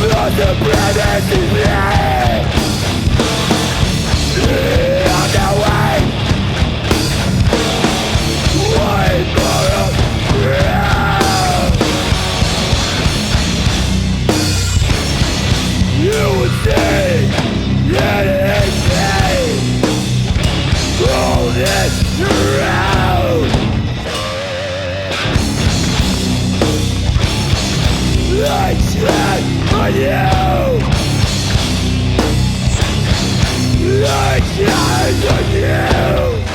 On the supremacy on the way. Wait for a crowd. You would say that it's me. Roll this around. I check on you. I check on you.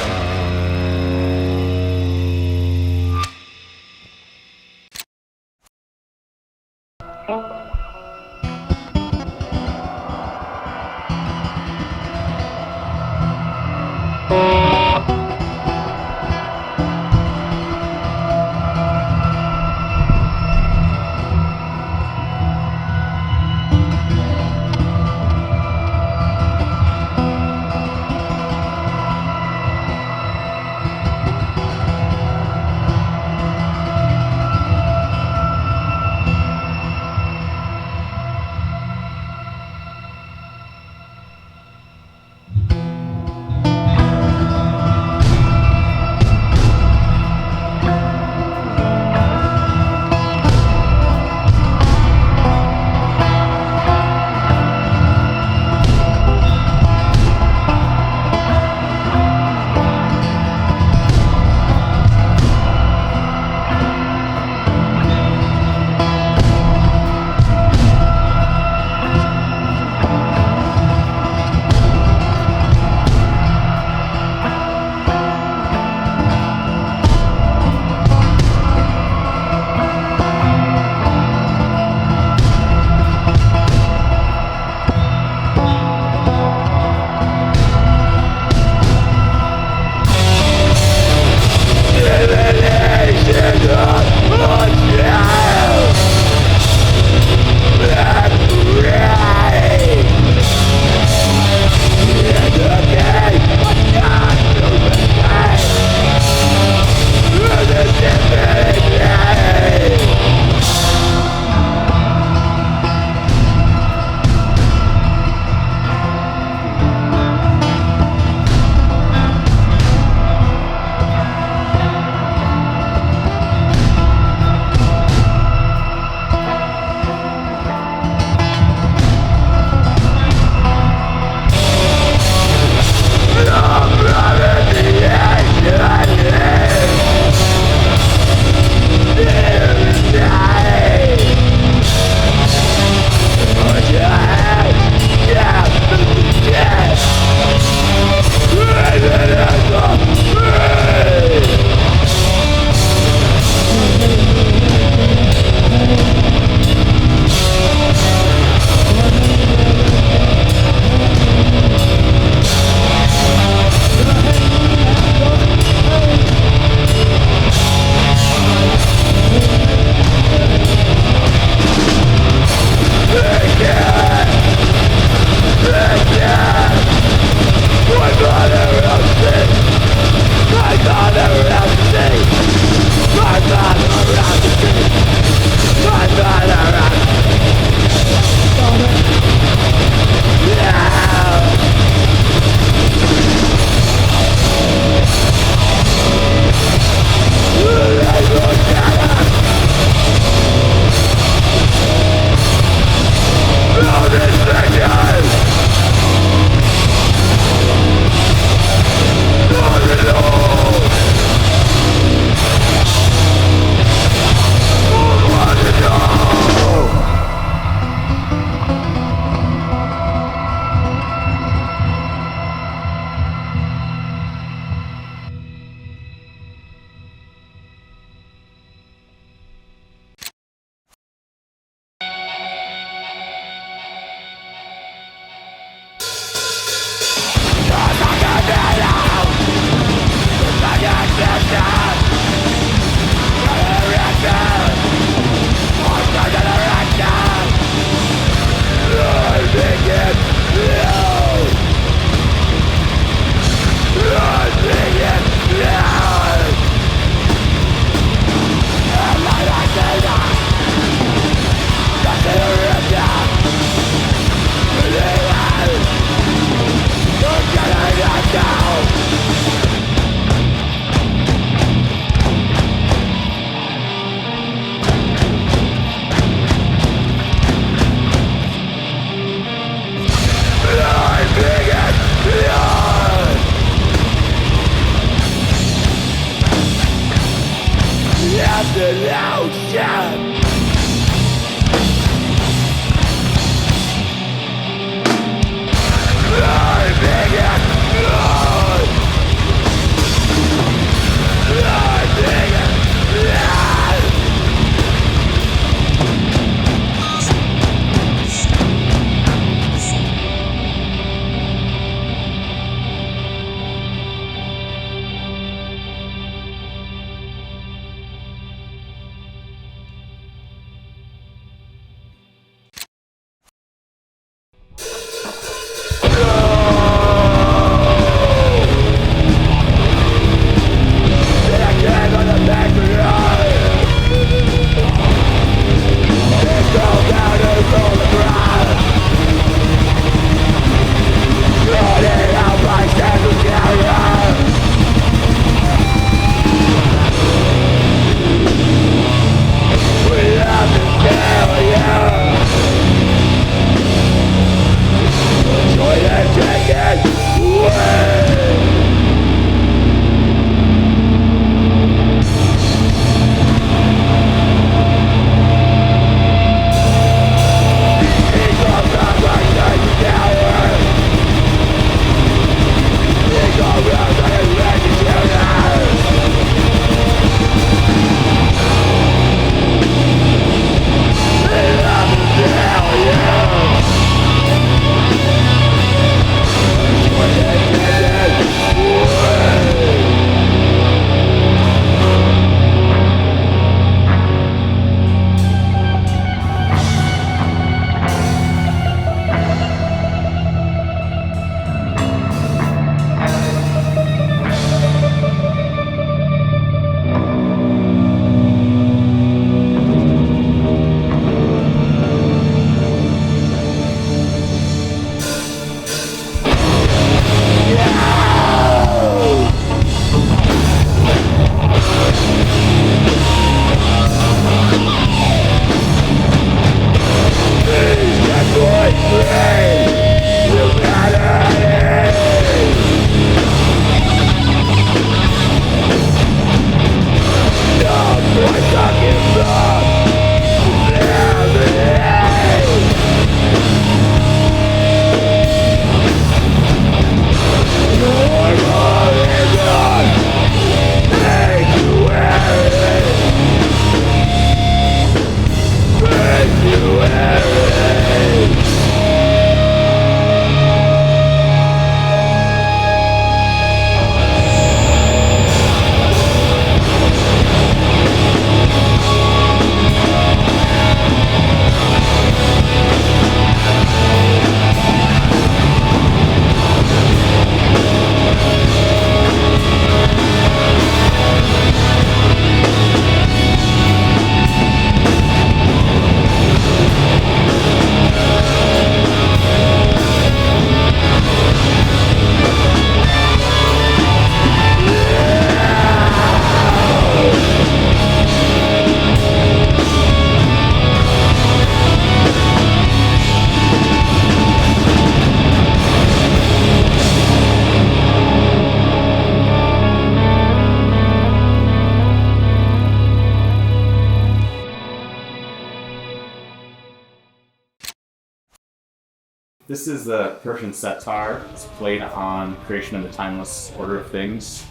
This is the Persian setar. It's played on Creation in the Timeless Order of Things.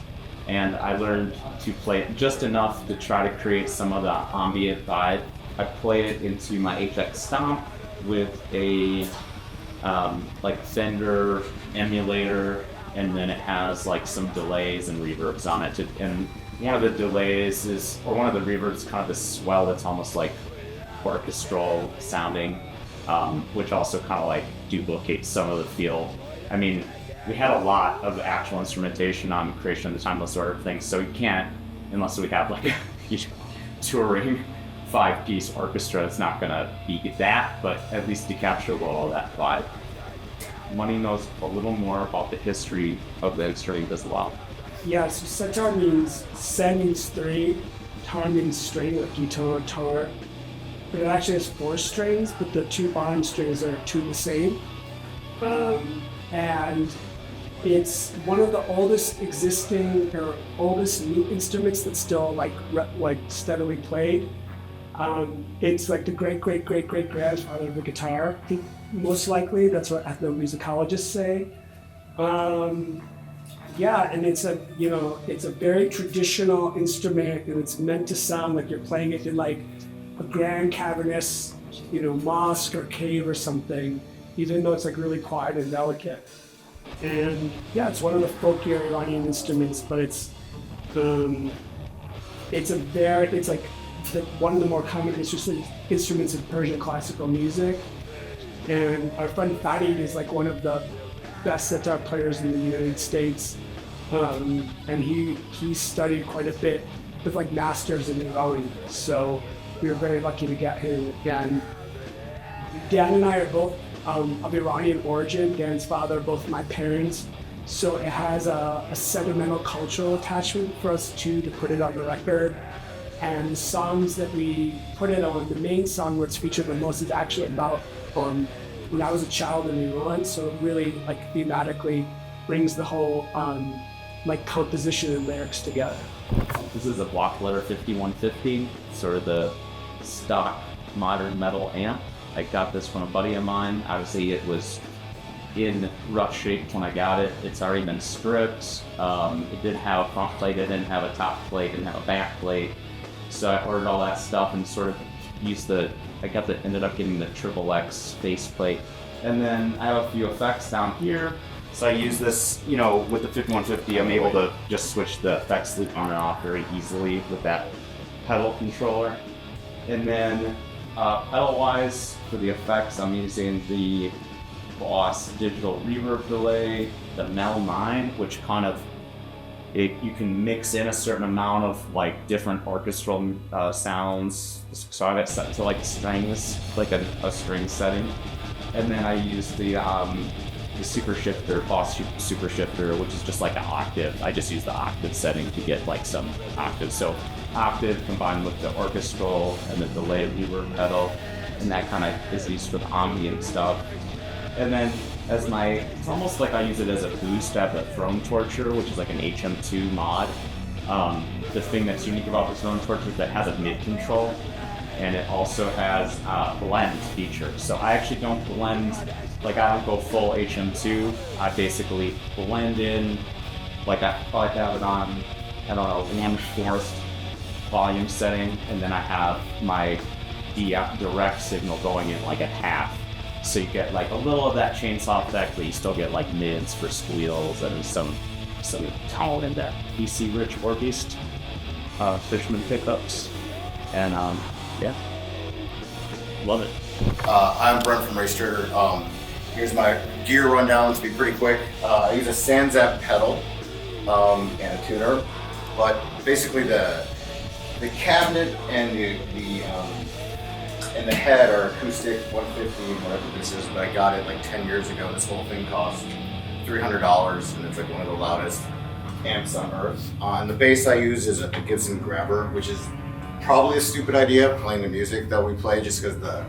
And I learned to play it just enough to try to create some of the ambient vibe. I play it into my HX Stomp with a like Fender emulator, and then it has like some delays and reverbs on it. And one of the delays is, or one of the reverbs is kind of this swell that's almost like orchestral sounding, which also kind of like duplicates some of the feel. I mean, we had a lot of actual instrumentation on Creation of the Timeless Order of Things, so we can't, unless we have like a huge touring 5-piece orchestra, it's not gonna be that, but at least to capture a little of that vibe. Money knows a little more about the history of the instrument as well. Yeah, so setar means se means 3, tar means string, like guitar, tar. But it actually has 4 strings, but the 2 bottom strings are 2 the same. And it's one of the oldest existing or oldest new instruments that's still like steadily played. It's like the great grandfather of the guitar. I think most likely that's what ethnomusicologists say. Yeah, and it's a very traditional instrument, and it's meant to sound like you're playing it in like a grand cavernous, mosque or cave or something, even though it's like really quiet and delicate. And yeah, it's one of the folkier Iranian instruments, but it's like one of the more common instruments in Persian classical music. And our friend Farid is like one of the best setar players in the United States. And he studied quite a bit with like masters in Iran. So we were very lucky to get him again. Dan and I are both of Iranian origin. Dan's father, both my parents. So it has a sentimental cultural attachment for us too, to put it on the record. And the songs that we put it on, the main song where it's featured the most is actually about when I was a child in Iran. So it really like thematically brings the whole like composition and lyrics together. This is a block letter 5150, sort of the stock modern metal amp. I got this from a buddy of mine. Obviously it was in rough shape when I got it. It's already been stripped. It didn't have a front plate, it didn't have a top plate, it didn't have a back plate. So I ordered all that stuff and sort of ended up getting the XXX face plate. And then I have a few effects down here. So I use this, with the 5150, I'm able to just switch the effects loop on and off very easily with that pedal controller. And then pedal-wise, for the effects, I'm using the Boss digital reverb delay, the Mel 9, which kind of, you can mix in a certain amount of like different orchestral sounds. So I have it set to like strings, like a string setting. And then I use the super shifter, Boss super shifter, which is just like an octave. I just use the octave setting to get like some octaves. So octave combined with the orchestral and the delay reverb pedal, and that kind of is used for the ambient stuff. And then it's almost like I use it as a boost at the Throne Torture, which is like an HM2 mod. The thing that's unique about the Throne Torture is that it has a mid control, and it also has a blend feature. So I actually don't blend, like I don't go full HM2. I basically blend in, like I probably have it on, 1/4 volume setting, and then I have my direct signal going in like at half. So you get like a little of that chainsaw effect, but you still get like mids for squeals and some tone in there. DC Rich Orbeast, Fishman pickups, and yeah, love it. I'm Brent from Racetraitor. Here's my gear rundown to be pretty quick. I use a Sanzap pedal and a tuner, but basically the cabinet and the head are acoustic 150, whatever this is, but I got it like 10 years ago. This whole thing cost $300, and it's like one of the loudest amps on earth. And the bass I use is a Gibson Grabber, which is probably a stupid idea playing the music that we play just because the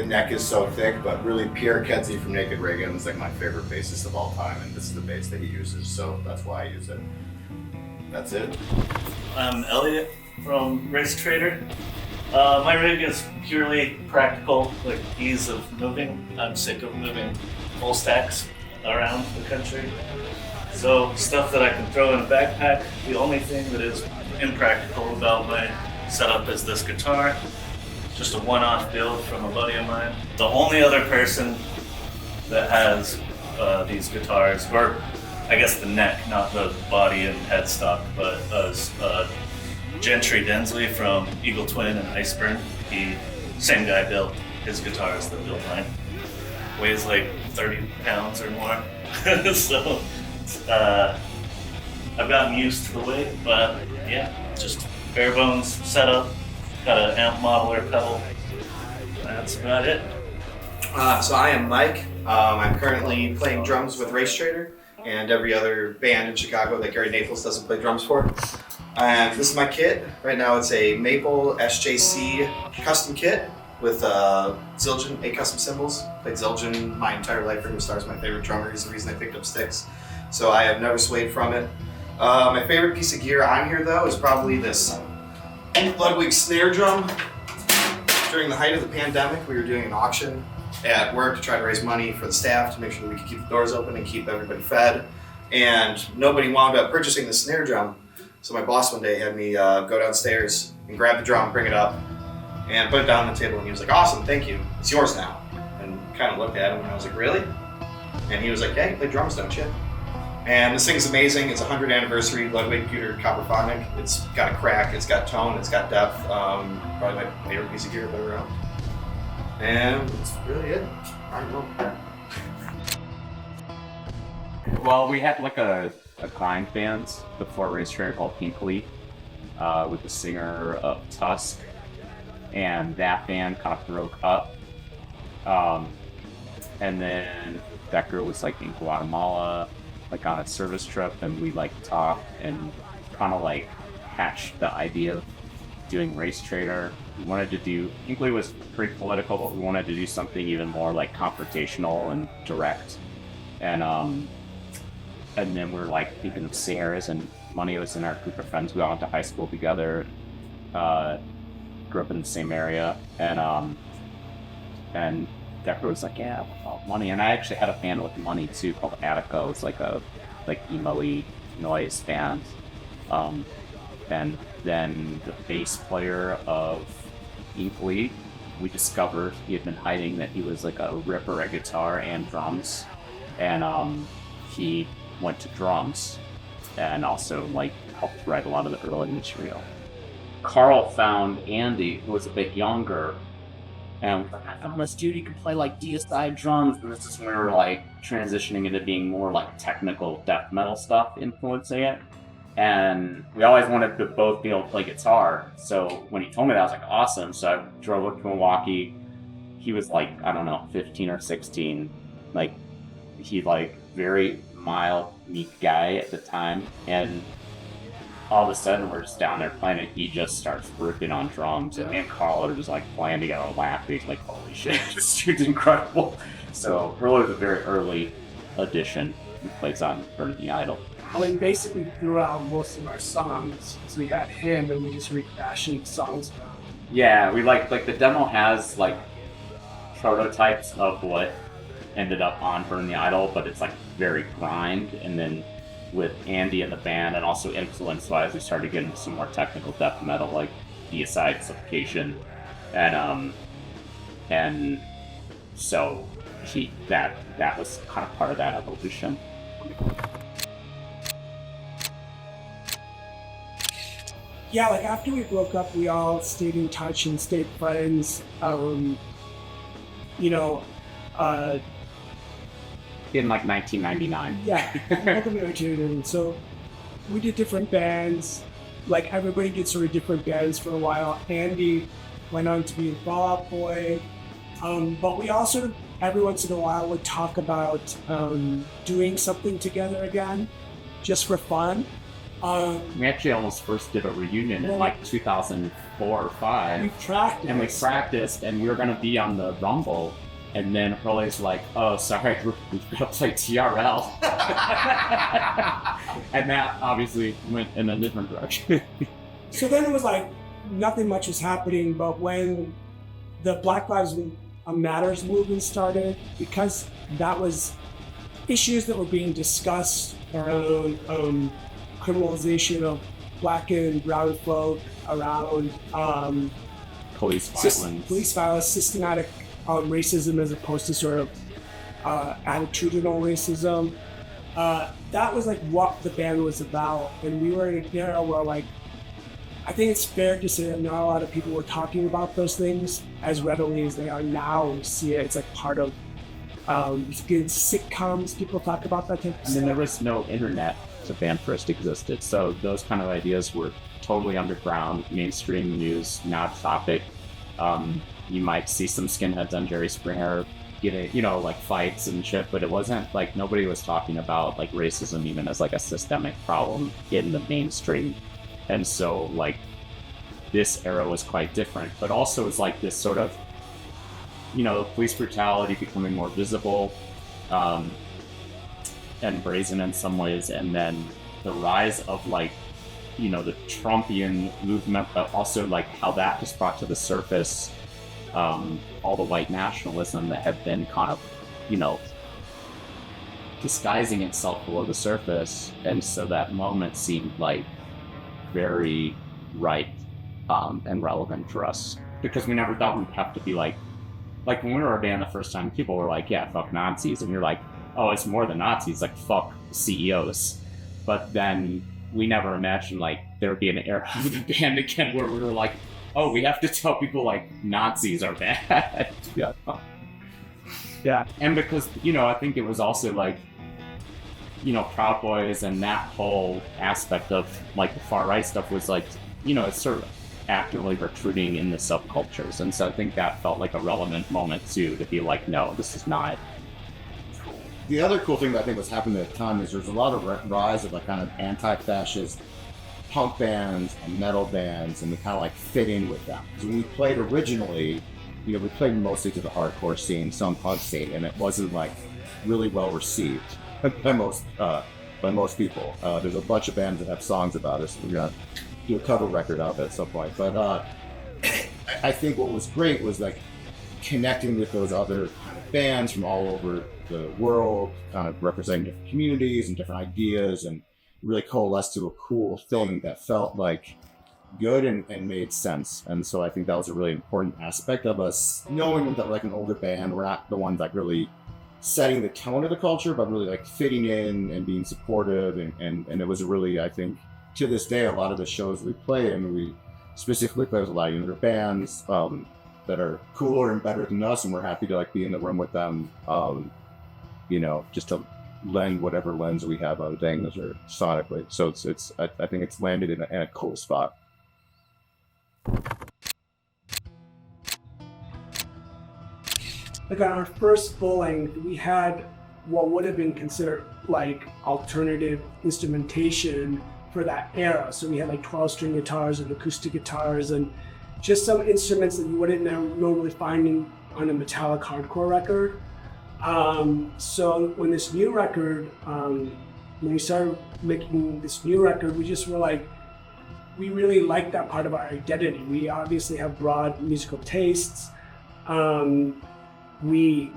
neck is so thick, but really Pierre Kedzie from Naked Raygun is like my favorite bassist of all time, and this is the bass that he uses, so that's why I use it. That's it. I'm Elliot from Racetraitor. My rig is purely practical, like ease of moving. I'm sick of moving full stacks around the country. So stuff that I can throw in a backpack. The only thing that is impractical about my setup is this guitar. Just a one-off build from a buddy of mine. The only other person that has these guitars, or I guess the neck, not the body and headstock, but Gentry Densley from Eagle Twin and Iceburn. Same guy built his guitars that built mine. Weighs like 30 pounds or more. So I've gotten used to the weight, but yeah, just bare bones setup. Got an amp modeler pedal. That's about it. So I am Mike. I'm currently playing drums with Racetraitor and every other band in Chicago that Gary Naples doesn't play drums for. And this is my kit. Right now it's a Maple SJC custom kit with Zildjian, 8 custom cymbals. Played Zildjian my entire life. Ringo Starr's my favorite drummer. He's the reason I picked up sticks. So I have never swayed from it. My favorite piece of gear on here though is probably this Ludwig snare drum. During the height of the pandemic, we were doing an auction at work to try to raise money for the staff to make sure that we could keep the doors open and keep everybody fed. And nobody wound up purchasing the snare drum. So my boss one day had me go downstairs and grab the drum, bring it up, and put it down on the table. And he was like, "Awesome, thank you. It's yours now." And kind of looked at him and I was like, "Really?" And he was like, "Yeah, you play drums, don't you?" And this thing's amazing. It's a 100th anniversary Ludwig pewter copperphonic. It's got a crack, it's got tone, it's got depth. Probably my favorite piece of gear I've ever owned. And that's really it. I don't know. Well, we had like a grind band before Racetraitor called Pinkly, with the singer of Tusk, and that band kind of broke up. And then that girl was like in Guatemala, like on a service trip, and we like talked and kind of like hatched the idea of doing Racetraitor. We wanted to do, Pinkly was pretty political, but we wanted to do something even more like confrontational and direct. And then we're like thinking of singers, and Money was in our group of friends. We all went to high school together, grew up in the same area, and Decker was like, "Yeah, well, Money." And I actually had a band with Money too called Attica. It was like a emo-y noise band. And then the bass player of Pinkly, we discovered he had been hiding that he was like a ripper at guitar and drums, and he went to drums and also like helped write a lot of the early material. Carl found Andy, who was a bit younger, and I found this dude, he could play like deicide drums, and this is when we were like transitioning into being more like technical death metal stuff influencing it. And we always wanted to both be able to play guitar. So when he told me that, I was like, awesome. So I drove up to Milwaukee. He was like, I don't know, 15 or 16. Like, he like very mild, meek guy at the time. And all of a sudden we're just down there playing and he just starts ripping on drums. And me and Carl are just like playing together, laughing. Like, holy shit, this dude's incredible. So really was a very early addition. He plays on Burn the Idol. I mean, basically throughout most of our songs, so we got him and we just refashioned songs. Yeah, we like the demo has like prototypes of what ended up on Burn the Idol, but it's like very grind. And then with Andy and the band, and also influence-wise, we started getting into some more technical death metal, like deicide, suffocation, and so that was kind of part of that evolution. Yeah, like after we broke up, we all stayed in touch and stayed friends. In like 1999. Yeah, and so we did different bands. Like everybody did sort of different bands for a while. Andy went on to be in Fall Out Boy, but we all sort of every once in a while would talk about doing something together again, just for fun. We actually almost first did a reunion in like 2004 or 5. We practiced. And we were going to be on the Rumble. And then Hurley's like, "Oh, sorry, we've got to play TRL." And that obviously went in a different direction. So then it was like nothing much was happening, but when the Black Lives Matters movement started, because that was issues that were being discussed around criminalization of Black and brown folk, around Police violence, systematic racism as opposed to sort of attitudinal racism. That was like what the band was about, and we were in an era where, like, I think it's fair to say that not a lot of people were talking about those things as readily as they are now. We see it; it's like part of good sitcoms. People talk about that type of stuff. And there was no internet to band first existed, so those kind of ideas were totally underground, mainstream news, not a topic. You might see some skinheads on Jerry Springer getting, like fights and shit, but it wasn't like nobody was talking about like racism even as like a systemic problem in the mainstream. And so like this era was quite different, but also it's like this sort of, police brutality becoming more visible, and brazen in some ways, and then the rise of like, the Trumpian movement, but also like how that just brought to the surface all the white nationalism that had been kind of, disguising itself below the surface. And so that moment seemed like very right and relevant for us, because we never thought we'd have to be like when we were a band the first time, people were like, yeah, fuck Nazis, and you're like, oh, it's more than Nazis, like fuck CEOs. But then we never imagined like there would be an era of the band again where we were like, oh, we have to tell people like Nazis are bad. Yeah. And because, I think it was also like, Proud Boys and that whole aspect of like the far right stuff was like, it's sort of actively recruiting in the subcultures. And so I think that felt like a relevant moment too, to be like, no, this is not. The other cool thing that I think was happening at the time is there's a lot of rise of like kind of anti-fascist punk bands and metal bands, and we kind of like fit in with them. So when we played originally, we played mostly to the hardcore scene, some punk scene, and it wasn't like really well received by most people. There's a bunch of bands that have songs about us. We're gonna do a cover record of it at some point. But I think what was great was like connecting with those other kind of bands from all over the world, kind of representing different communities and different ideas, and really coalesced to a cool thing that felt like good and made sense. And so I think that was a really important aspect of us, knowing that like an older band, we're not the ones like really setting the tone of the culture, but really like fitting in and being supportive. And it was really, I think, to this day, a lot of the shows we play, and we specifically play with a lot of younger bands that are cooler and better than us, and we're happy to like be in the room with them, just to lend whatever lens we have on things or sonically. So I think it's landed in a cool spot. Like on our first full length, we had what would have been considered like alternative instrumentation for that era. So we had like 12-string guitars and acoustic guitars and just some instruments that you wouldn't normally find on a metallic hardcore record. So when this new record, when we started making this new record, we just were like, we really like that part of our identity. We obviously have broad musical tastes. Me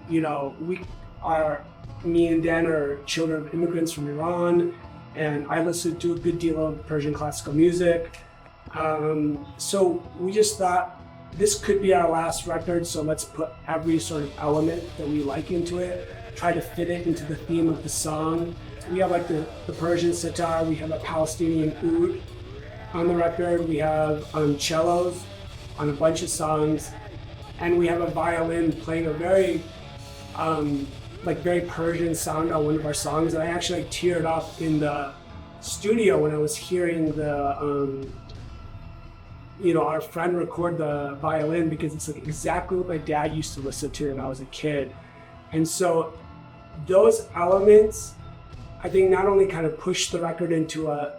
and Dan are children of immigrants from Iran, and I listen to a good deal of Persian classical music. So we just thought this could be our last record, so let's put every sort of element that we like into it, try to fit it into the theme of the song. We have like the Persian sitar, we have a Palestinian oud on the record, we have cellos on a bunch of songs, and we have a violin playing a very very Persian sound on one of our songs. And I actually teared up in the studio when I was hearing our friend record the violin, because it's like exactly what my dad used to listen to when I was a kid. And so those elements, I think, not only kind of pushed the record into a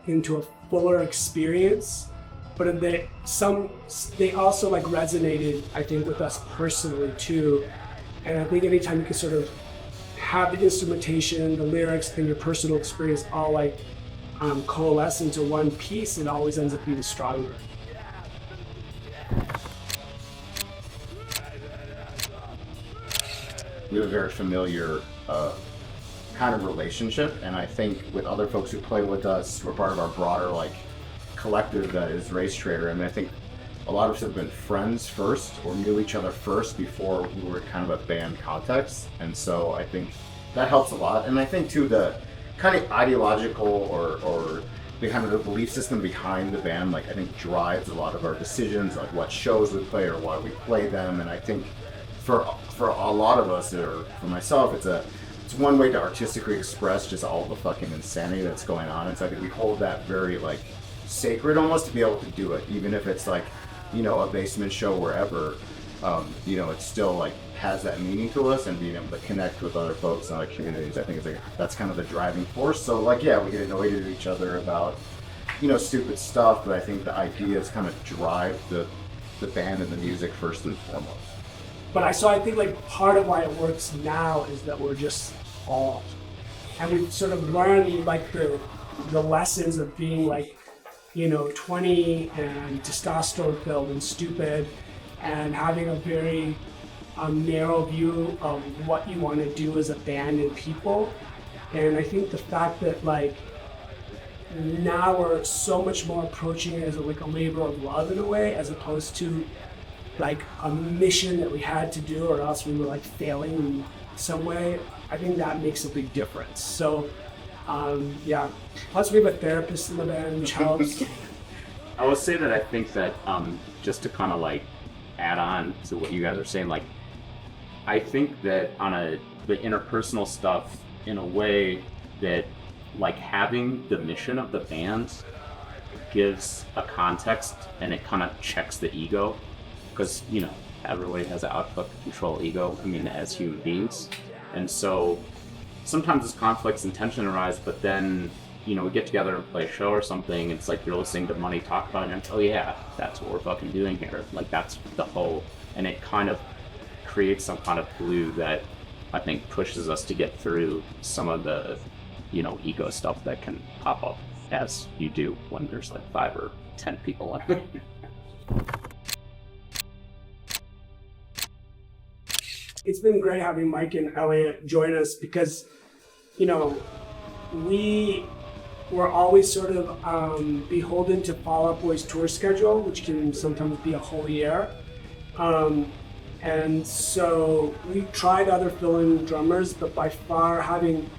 fuller experience, but they also like resonated, I think, with us personally too. And I think anytime you can sort of have the instrumentation, the lyrics, and your personal experience all like coalesce into one piece, it always ends up being stronger. we have a very familiar kind of relationship, and I think with other folks who play with us, we're part of our broader like collective that is Racetraitor. I mean, I think a lot of us have been friends first or knew each other first before we were kind of a band context, and so I think that helps a lot. And I think too the kind of ideological or the kind of the belief system behind the band, like I think drives a lot of our decisions, like what shows we play or why we play them. And I think for a lot of us, or for myself, it's one way to artistically express just all the fucking insanity that's going on. And so I think we hold that very like sacred almost to be able to do it, even if it's like, you know, a basement show wherever. You know, it still like has that meaning to us, and being able to connect with other folks in other communities, I think is like, that's kind of the driving force. So like, yeah, we get annoyed at each other about, you know, stupid stuff, but I think the ideas kind of drive the band and the music first and foremost. But I think like part of why it works now is that we're just all, and we've sort of learned like the lessons of being like, you know, 20 and testosterone filled and stupid, and having a very narrow view of what you want to do as a band and people. And I think the fact that like now we're so much more approaching it as a labor of love in a way, as opposed to like a mission that we had to do or else we were like failing in some way. I think that makes a big difference. So yeah, plus we have a therapist in the band, which helps. I will say that I think that just to kind of like add on to what you guys are saying, like I think that on the interpersonal stuff, in a way that like having the mission of the band gives a context, and it kind of checks the ego, because you know everybody has an output control ego, I mean, as human beings. And so sometimes this conflicts and tension arise, but then, you know, we get together and play a show or something, and it's like you're listening to Money talk about it, and oh yeah, that's what we're fucking doing here. Like that's the whole, and it kind of creates some kind of glue that I think pushes us to get through some of the, you know, ego stuff that can pop up, as you do when there's like 5 or 10 people on it. It's been great having Mike and Elliot join us, because, you know, we were always sort of beholden to Fall Out Boy's tour schedule, which can sometimes be a whole year. And so we tried other fill-in drummers, but by far having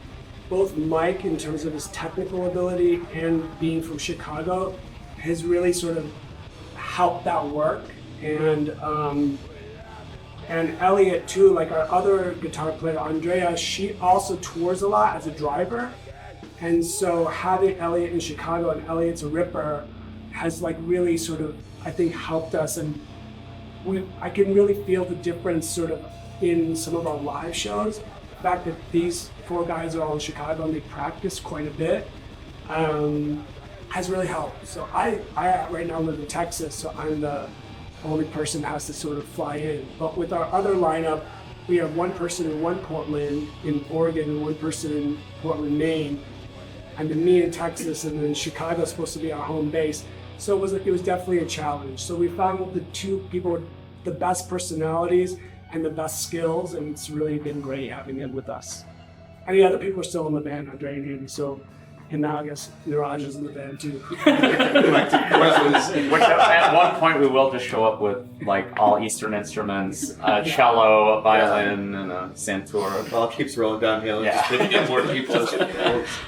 both Mike in terms of his technical ability and being from Chicago has really sort of helped that work. And Elliot too, like our other guitar player, Andrea, she also tours a lot as a driver. And so having Elliot in Chicago, and Elliot's a ripper, has like really sort of, I think, helped us. And I can really feel the difference sort of in some of our live shows. The fact that these 4 guys are all in Chicago and they practice quite a bit has really helped. So I right now live in Texas, so I'm the only person that has to sort of fly in. But with our other lineup, we have one person in Portland in Oregon and one person in Portland, Maine, and then me in Texas, and then Chicago is supposed to be our home base. So it was definitely a challenge. So we found the 2 people with the best personalities and the best skills, and it's really been great having them with us. And the other people are still in the band, Andre and Andy, so, and now I guess Niraj is in the band too. Which at one point we will just show up with like all Eastern instruments, a cello, a violin, and a santur. It all keeps rolling downhill. Yeah. Just picking up more people.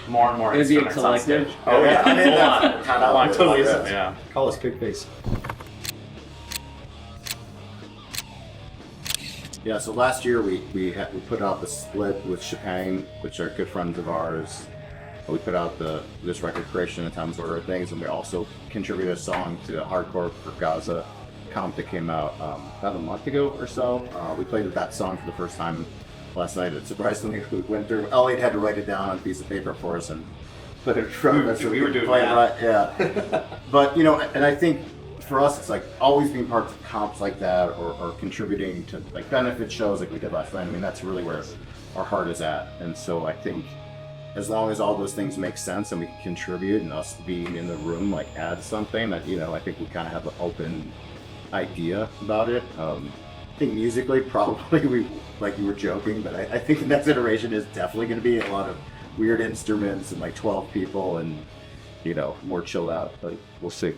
More and more It'd be a instruments on stage. collective. Oh yeah, I mean, full that's on. kind of like Totally is. Yeah. Call us Big Face. Yeah, so last year we put out the split with Chopin, which are good friends of ours. We put out this record Creation and Times Order of Things, and we also contributed a song to the Hardcore for Gaza comp that came out about a month ago or so. We played that song for the first time last night. It surprisingly we went through. Elliot had to write it down on a piece of paper for us and put it in front of us. We were doing play that. Right, yeah. But you know, and I think for us, it's like always being part of comps like that, or contributing to like benefit shows like we did last night. I mean, that's really where our heart is at. And so I think as long as all those things make sense and we can contribute, and us being in the room like add something, that, you know, I think we kind of have an open idea about it. think musically, probably we like you were joking, but I think the next iteration is definitely going to be a lot of weird instruments and like 12 people and more chilled out. But we'll see.